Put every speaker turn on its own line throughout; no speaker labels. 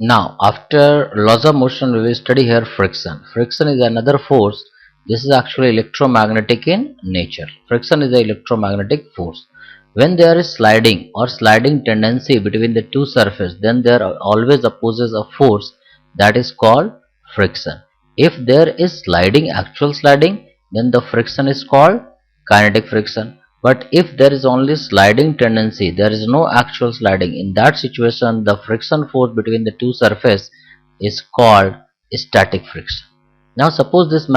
Now, after laws of motion, we will study here friction. Friction is another force. This is actually electromagnetic in nature. Friction is an electromagnetic force. When there is sliding or sliding tendency between the two surfaces, then there always opposes a force that is called friction. If there is sliding, actual sliding, then the friction is called kinetic friction. But if there is only sliding tendency, there is no actual sliding, in that situation the friction force between the two surfaces is called static friction. Now suppose this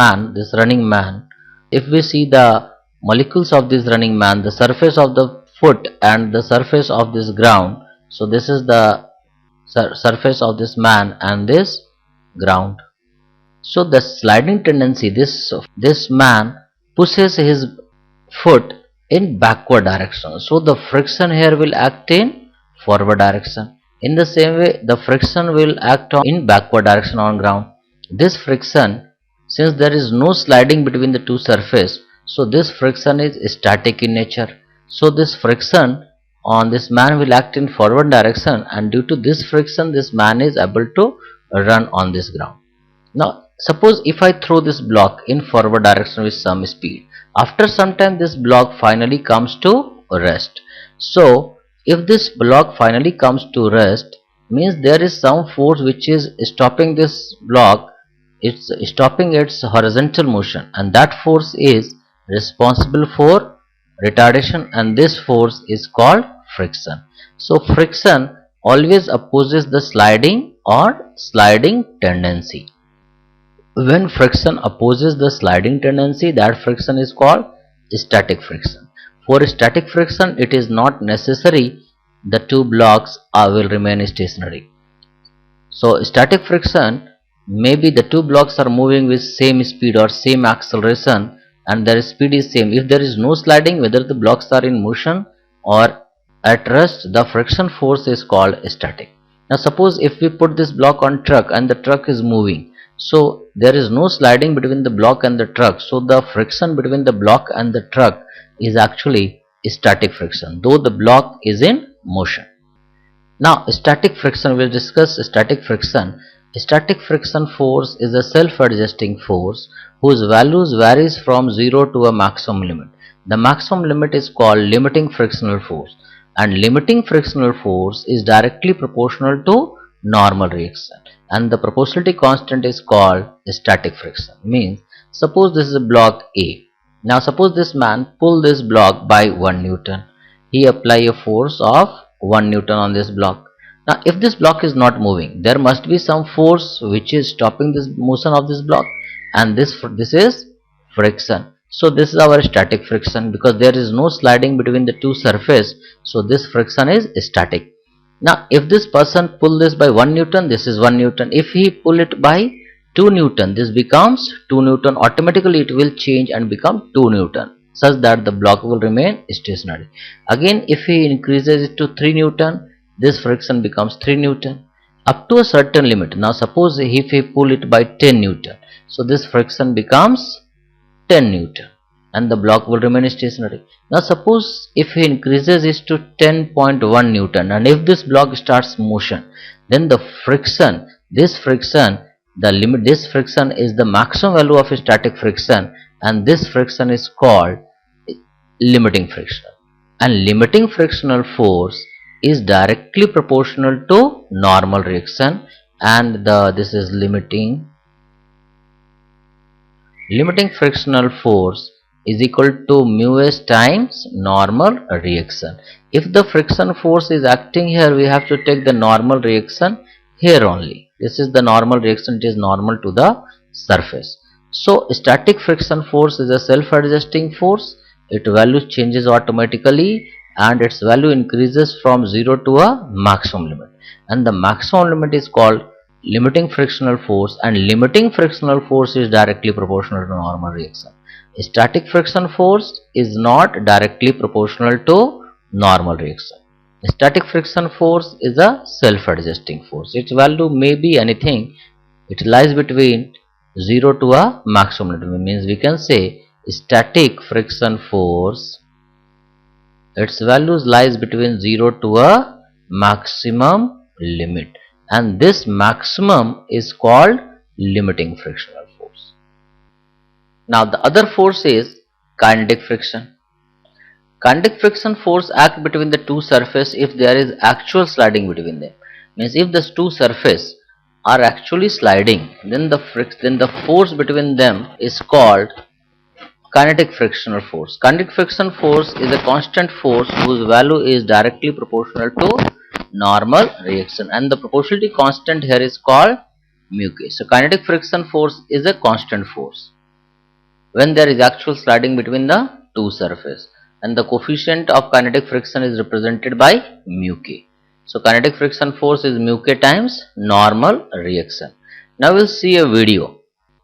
running man, if we see the molecules of this running man, the surface of the foot and the surface of this ground, so this is the surface of this man and this ground. So the sliding tendency, this man pushes his foot in backward direction, so the friction here will act in forward direction. In the same way, the friction will act in backward direction on ground. This friction, since there is no sliding between the two surfaces, so this friction is static in nature. So this friction on this man will act in forward direction, and due to this friction this man is able to run on this ground. Now suppose if I throw this block in forward direction with some speed, after some time this block finally comes to rest. So if this block finally comes to rest, means there is some force which is stopping this block, it's stopping its horizontal motion, and that force is responsible for retardation, and this force is called friction. So friction always opposes the sliding or sliding tendency. When friction opposes the sliding tendency, that friction is called static friction. For static friction, it is not necessary the two blocks will remain stationary. So static friction, maybe the two blocks are moving with same speed or same acceleration and their speed is same. If there is no sliding, whether the blocks are in motion or at rest, the friction force is called static. Now suppose if we put this block on truck and the truck is moving, so there is no sliding between the block and the truck, so the friction between the block and the truck is actually static friction, though the block is in motion. Now static friction, we will discuss static friction. Static friction force is a self-adjusting force whose values varies from 0 to a maximum limit. The maximum limit is called limiting frictional force, and limiting frictional force is directly proportional to normal reaction, and the proportionality constant is called static friction. Means suppose this is a block A. Now suppose this man pull this block by 1 Newton. He apply a force of 1 Newton on this block. Now if this block is not moving, there must be some force which is stopping this motion of this block, and this is friction. So this is our static friction, because there is no sliding between the two surfaces, so this friction is static. Now if this person pull this by 1 Newton, this is 1 Newton. If he pull it by 2 Newton, this becomes 2 Newton. Automatically it will change and become 2 Newton, such that the block will remain stationary. Again if he increases it to 3 Newton, this friction becomes 3 Newton up to a certain limit. Now suppose if he pull it by 10 Newton, so this friction becomes 10 Newton and the block will remain stationary. Now suppose if he increases it to 10.1 Newton, and if this block starts motion, then the friction, this friction is the maximum value of static friction, and this friction is called limiting friction. And limiting frictional force is directly proportional to normal reaction, and this is limiting frictional force is equal to mu s times normal reaction. If the friction force is acting here, we have to take the normal reaction here only. This is the normal reaction, it is normal to the surface. So static friction force is a self-adjusting force. Its value changes automatically and its value increases from 0 to a maximum limit, and the maximum limit is called limiting frictional force, and limiting frictional force is directly proportional to normal reaction. Static friction force is not directly proportional to normal reaction. Static friction force is a self-adjusting force. Its value may be anything. It lies between 0 to a maximum limit. Means we can say static friction force, its values lies between 0 to a maximum limit, and this maximum is called limiting frictional force. Now the other force is kinetic friction. Kinetic friction force act between the two surfaces if there is actual sliding between them. Means if the two surfaces are actually sliding, then the force between them is called kinetic frictional force. Kinetic friction force is a constant force whose value is directly proportional to normal reaction, and the proportionality constant here is called mu k. So kinetic friction force is a constant force when there is actual sliding between the two surfaces, and the coefficient of kinetic friction is represented by mu k. So kinetic friction force is mu k times normal reaction. Now we'll see a video.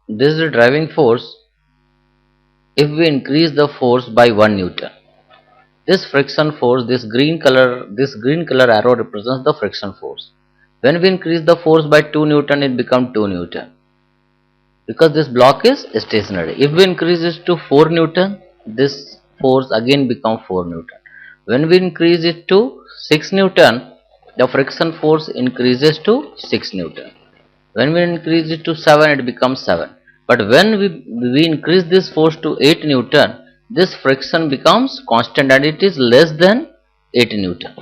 This is the driving force if we increase the force by 1 Newton. This friction force, this green color arrow represents the friction force. When we increase the force by 2 Newton, it becomes 2 Newton. Because this block is stationary. If we increase it to 4 Newton, this force again becomes 4 Newton. When we increase it to 6 Newton, the friction force increases to 6 Newton. When we increase it to 7, it becomes 7. But when we increase this force to 8 Newton, this friction becomes constant and it is less than 8 Newton.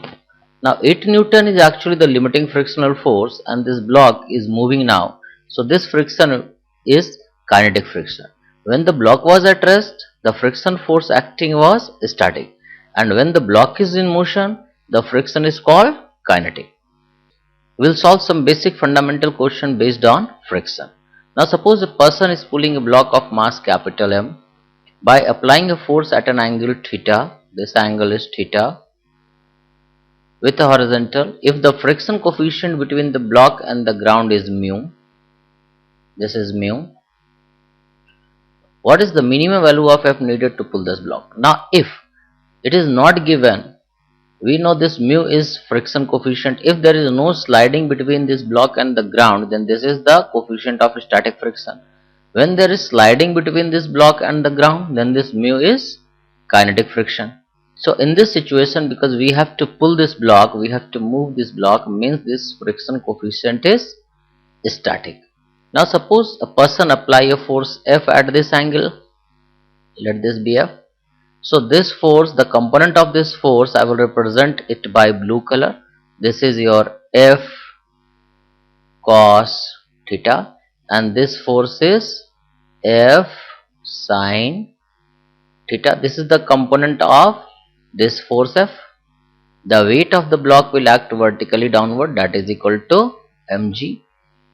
Now 8 Newton is actually the limiting frictional force, and this block is moving now. So this friction is kinetic friction. When the block was at rest, the friction force acting was static, and when the block is in motion, the friction is called kinetic. We'll solve some basic fundamental question based on friction. Now suppose a person is pulling a block of mass capital M by applying a force at an angle theta. This angle is theta with a horizontal. If the friction coefficient between the block and the ground is mu, this is mu, what is the minimum value of F needed to pull this block? Now if it is not given, we know this mu is friction coefficient. If there is no sliding between this block and the ground, then this is the coefficient of static friction. When there is sliding between this block and the ground, then this mu is kinetic friction. So in this situation, because we have to pull this block, we have to move this block, means this friction coefficient is static. Now suppose a person apply a force F at this angle. Let this be F. So this force, the component of this force, I will represent it by blue color. This is your F cos theta, and this force is F sin theta. This is the component of this force F. The weight of the block will act vertically downward, that is equal to mg.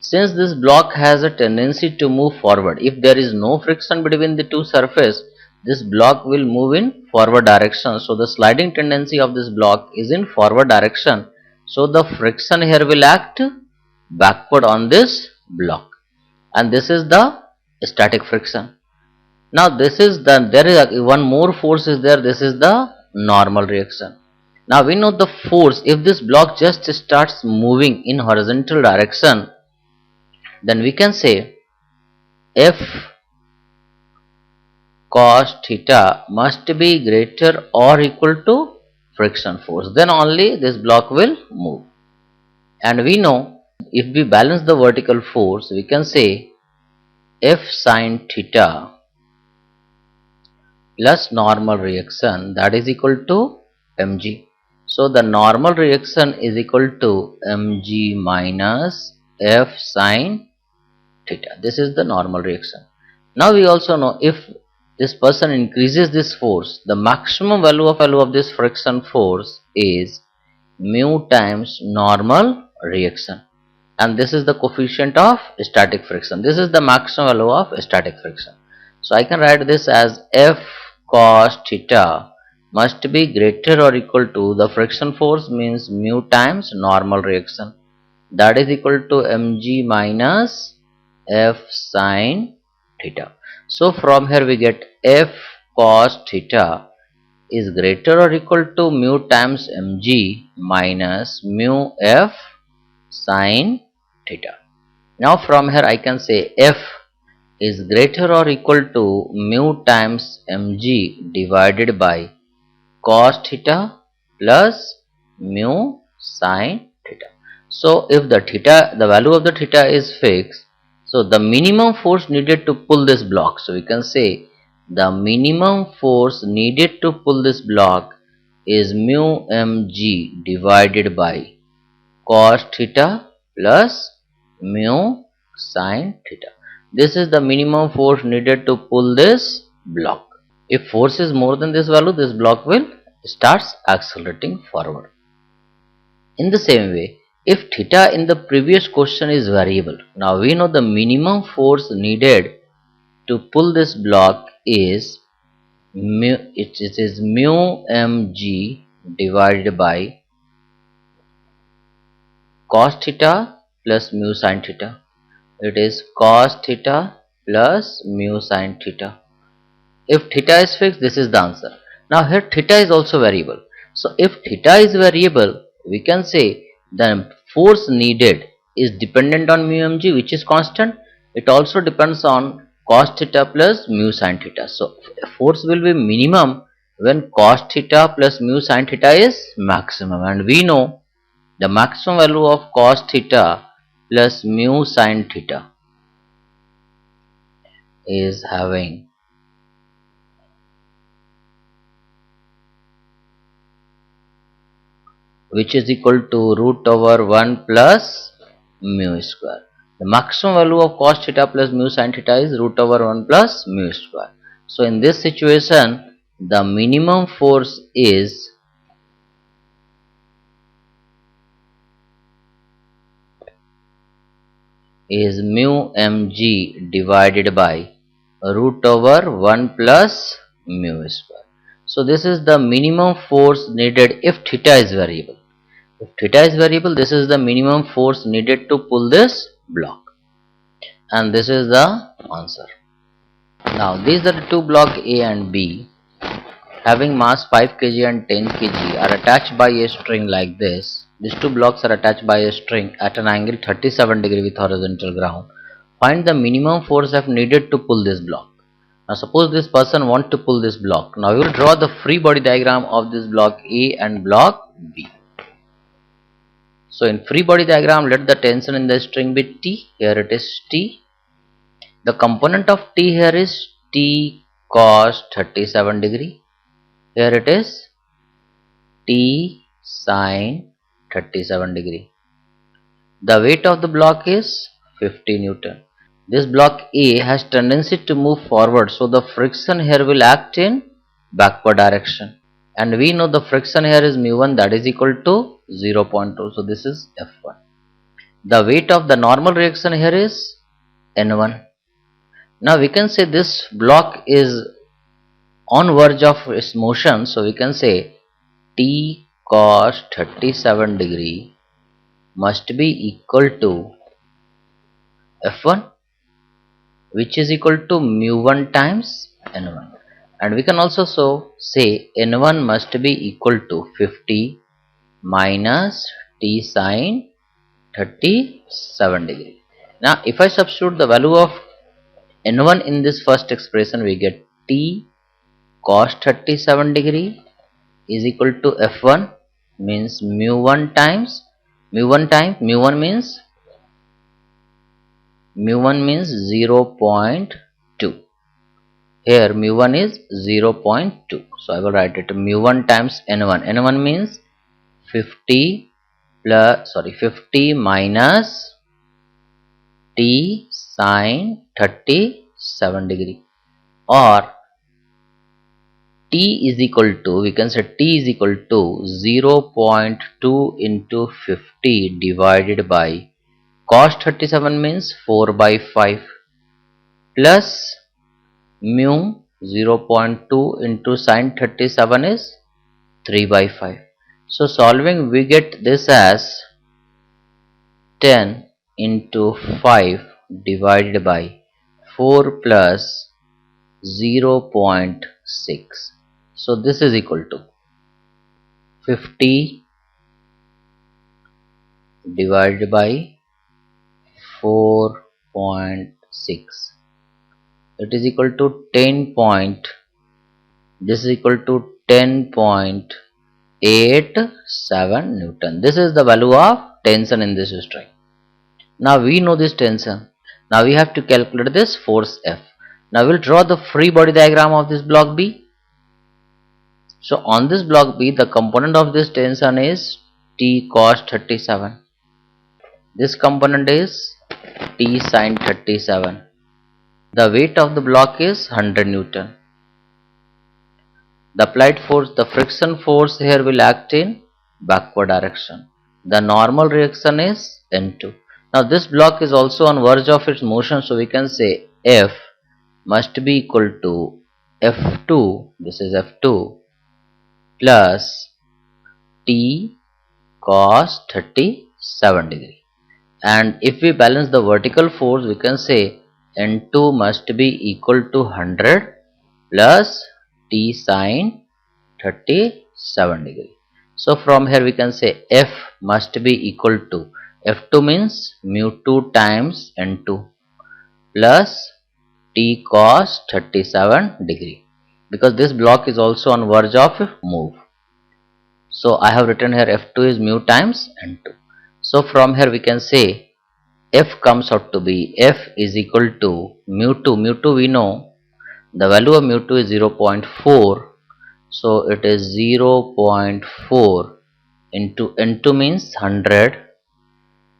Since this block has a tendency to move forward, if there is no friction between the two surfaces, this block will move in forward direction. So the sliding tendency of this block is in forward direction. So the friction here will act backward on this block, and this is the static friction. Now this is there is one more force is there. This is the normal reaction. Now we know the force, if this block just starts moving in horizontal direction, then we can say F cos theta must be greater or equal to friction force, then only this block will move. And we know if we balance the vertical force, we can say F sin theta plus normal reaction, that is equal to mg. So the normal reaction is equal to mg minus F sin theta. This is the normal reaction. Now we also know if this person increases this force, the maximum value of this friction force is mu times normal reaction, and this is the coefficient of static friction. This is the maximum value of static friction. So I can write this as F cos theta must be greater or equal to the friction force, means mu times normal reaction, that is equal to mg minus F sin theta. So from here we get F cos theta is greater or equal to mu times mg minus mu F sin theta. Now from here I can say F is greater or equal to mu times mg divided by cos theta plus mu sin theta. So if the value of the theta is fixed, so the minimum force needed to pull this block, so we can say the minimum force needed to pull this block is mu mg divided by cos theta plus mu sin theta. This is the minimum force needed to pull this block. If force is more than this value, this block will starts accelerating forward. In the same way, if theta in the previous question is variable, now we know the minimum force needed to pull this block is it is mu mg divided by cos theta plus mu sin theta. It is cos theta plus mu sin theta. If theta is fixed, this is the answer. Now here theta is also variable. So if theta is variable, we can say the force needed is dependent on mu mg, which is constant. It also depends on cos theta plus mu sin theta. So force will be minimum when cos theta plus mu sin theta is maximum, and we know the maximum value of cos theta plus mu sin theta is having which is equal to root over 1 plus mu square. The maximum value of cos theta plus mu sin theta is root over 1 plus mu square. So in this situation, the minimum force is mu mg divided by root over 1 plus mu square. So this is the minimum force needed if theta is variable. If theta is variable, this is the minimum force needed to pull this block, and this is the answer. Now these are the two blocks A and B having mass 5 kg and 10 kg are attached by a string like this. These two blocks are attached by a string at an angle 37 degree with horizontal ground. Find the minimum force F needed to pull this block. Now suppose this person want to pull this block. Now we will draw the free body diagram of this block A and block B. So in free body diagram, let the tension in the string be T. Here it is T. The component of T here is T cos 37 degree. Here it is T sin 37 degree. The weight of the block is 50 Newton. This block A has tendency to move forward, so the friction here will act in backward direction. And we know the friction here is mu1, that is equal to 0.2. So this is F1. The weight of the normal reaction here is N1. Now we can say this block is on verge of its motion. So we can say T cos 37 degree must be equal to F1, which is equal to mu1 times N1. And we can also say N1 must be equal to 50 minus T sin 37 degree. Now if I substitute the value of N1 in this first expression, we get T cos 37 degree is equal to F1 means mu1 times mu1 means 0.2. Here mu1 is 0.2. So I will write it mu1 times N1. N1 means 50 minus T sin 37 degree, or T is equal to, we can say T is equal to 0.2 into 50 divided by cos 37 means 4 by 5 plus mu 0.2 into sin 37 is 3 by 5. So solving we get this as 10 into 5 divided by 4 plus 0.6. So this is equal to 50 divided by 4.6. It is equal to 10 point. This is equal to 10.87 Newton. This is the value of tension in this string. Now we know this tension. Now we have to calculate this force F. Now we'll draw the free body diagram of this block B. So on this block B, the component of this tension is T cos 37. This component is T sin 37. The weight of the block is 100 Newton. The applied force, the friction force here will act in backward direction. The normal reaction is N2. Now this block is also on verge of its motion, so we can say F must be equal to F2, this is F2, plus T cos 37 degree. And if we balance the vertical force, we can say N2 must be equal to 100 plus T sin 37 degree. So from here we can say F must be equal to, F2 means mu2 times N2 plus T cos 37 degree, because this block is also on verge of move. So I have written here F2 is mu times N2. So from here we can say F comes out to be, F is equal to mu2 we know the value of mu2 is 0.4, so it is 0.4 into N2 means 100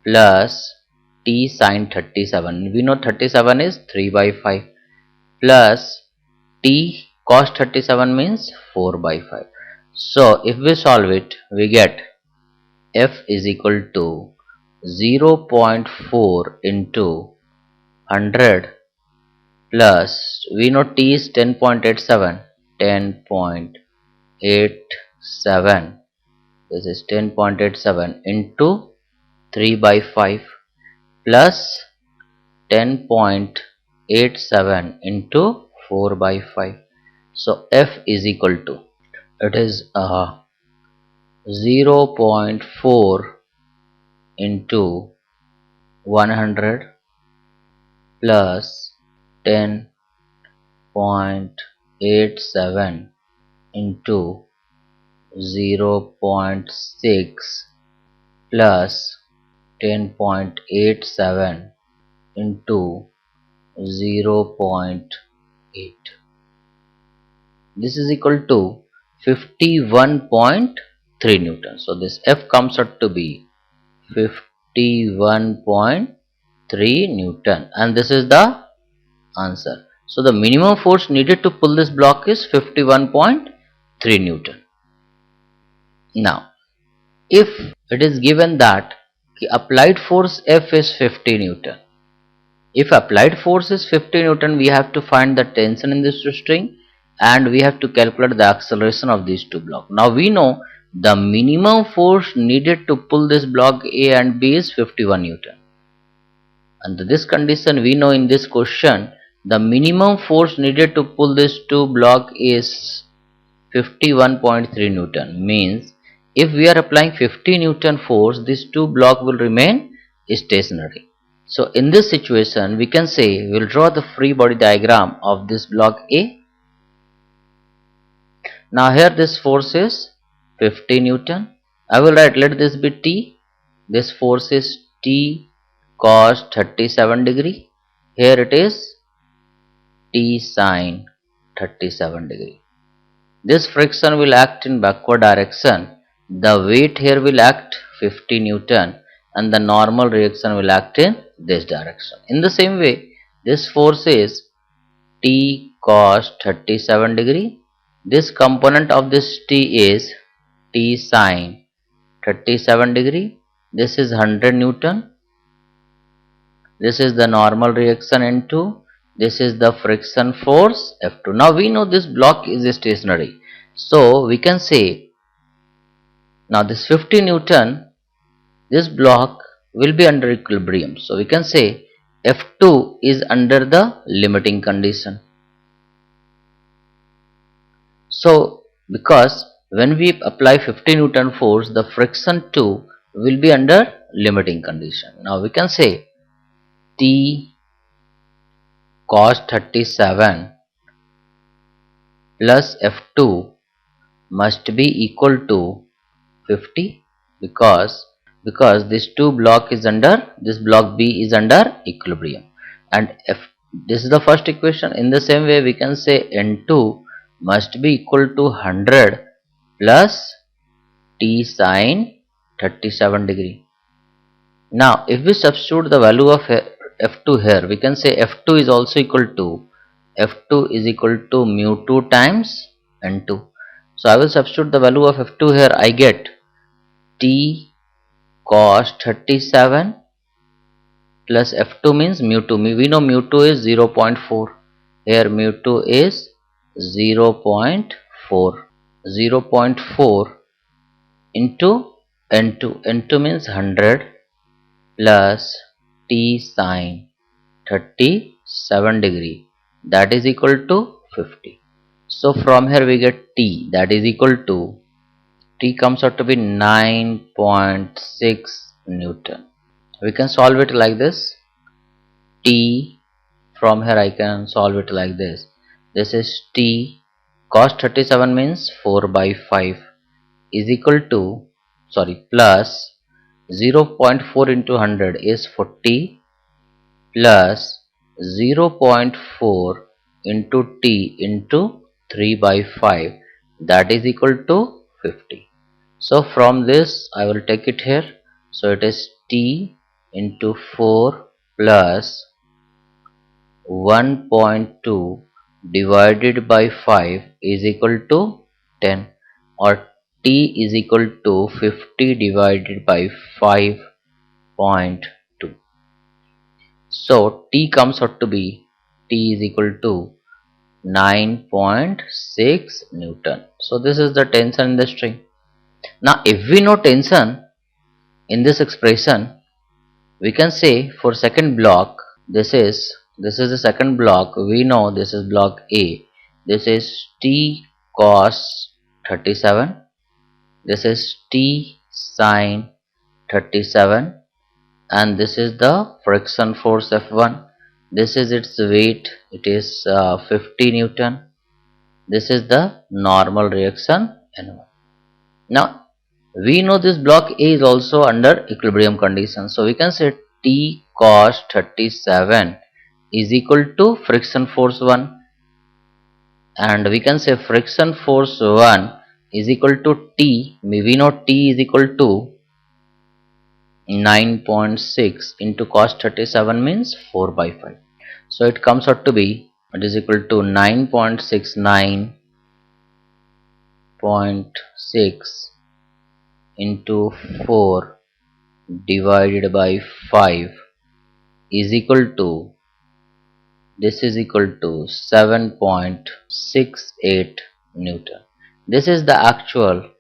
plus T sin 37, we know 37 is 3 by 5, plus T cos 37 means 4 by 5. So if we solve it, we get F is equal to 0.4 into 100 plus, we know T is 10.87, 10.87, this is 10.87 into 3 by 5 plus 10.87 into 4 by 5. So F is equal to, it is 0.4 into 100 plus 10.87 into 0.6 plus 10.87 into 0.8. This is equal to 51.3 Newton. So this F comes out to be 51.3 Newton, and this is the answer. So the minimum force needed to pull this block is 51.3 Newton. Now if it is given that applied force F is 50 Newton, if applied force is 50 Newton, we have to find the tension in this string and we have to calculate the acceleration of these two blocks. Now we know the minimum force needed to pull this block A and B is 51 Newton. Under this condition, we know in this question the minimum force needed to pull this two block is 51.3 Newton. Means if we are applying 50 Newton force, this two block will remain stationary. So in this situation, we can say we will draw the free body diagram of this block A. Now here this force is 50 Newton. I will write, let this be T. This force is T cos 37 degree. Here it is T sin 37 degree. This friction will act in backward direction. The weight here will act 50 Newton and the normal reaction will act in this direction. In the same way, this force is T cos 37 degree. This component of this T is T sin 37 degree. This is 100 Newton. This is the normal reaction N2. This is the friction force F2. Now we know this block is stationary. So we can say, now this 50 Newton, this block will be under equilibrium. So we can say F2 is under the limiting condition. So because when we apply 50 Newton force, the friction 2 will be under limiting condition. Now we can say T cos 37 plus F2 must be equal to 50, because because this this block B is under equilibrium, and if this is the first equation, in the same way we can say N2 must be equal to 100 plus T sine 37 degree. Now if we substitute the value of F2 here, we can say F2 is also equal to mu 2 times N2. So I will substitute the value of F2 here. I get T cos 37 plus F2 means mu 2. We know mu 2 is 0.4. Here mu 2 is 0.4. 0.4 into N2. N2 means 100 plus T sine 37 degree, that is equal to 50. So from here we get T, that is equal to, T comes out to be 9.6 Newton. We can solve it like this. T, from here I can solve it like this. This is T cos 37 means 4 by 5 is equal to, plus 0.4 into 100 is 40 plus 0.4 into T into 3 by 5, that is equal to 50. So from this I will take it here. So it is T into 4 plus 1.2 divided by 5 is equal to 10, or T is equal to 50 divided by 5.2. So T comes out to be, T is equal to 9.6 Newton. So this is the tension in the string. Now if we know tension in this expression, we can say for second block, this is the second block. We know this is block A. This is T cos 37. This is T sine 37, and this is the friction force F1. This is its weight. It is 50 Newton. This is the normal reaction N1. Now we know this block A is also under equilibrium condition. So we can say T cos 37 is equal to friction force 1, and we can say friction force 1 is equal to T. We know T is equal to 9.6 into cos 37 means 4 by 5. So it comes out to be, it is equal to 9.69.6 into 4 divided by 5 is equal to, this is equal to 7.68 Newton. This is the actual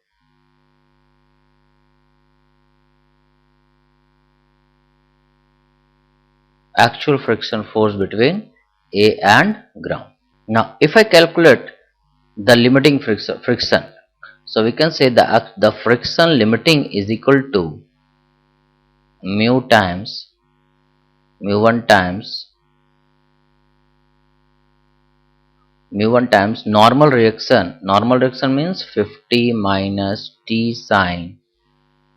friction force between A and ground. Now if I calculate the limiting friction, so we can say the friction limiting is equal to mu 1 times normal reaction. Normal reaction means 50 minus T sine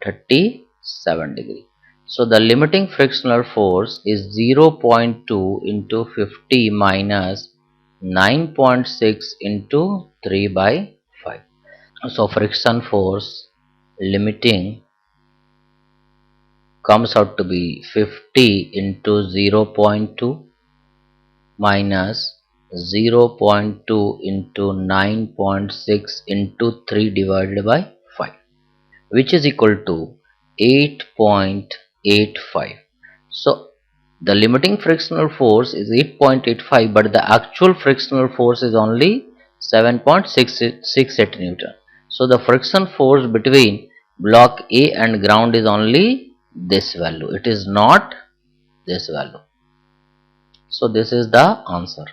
37 degree. So the limiting frictional force is 0.2 into 50 minus 9.6 into 3 by 5. So friction force limiting comes out to be 50 into 0.2 minus 0.2 into 9.6 into 3 divided by 5, which is equal to 8.85. So the limiting frictional force is 8.85, but the actual frictional force is only 7.68 Newton. So the friction force between block A and ground is only this value. It is not this value. So this is the answer.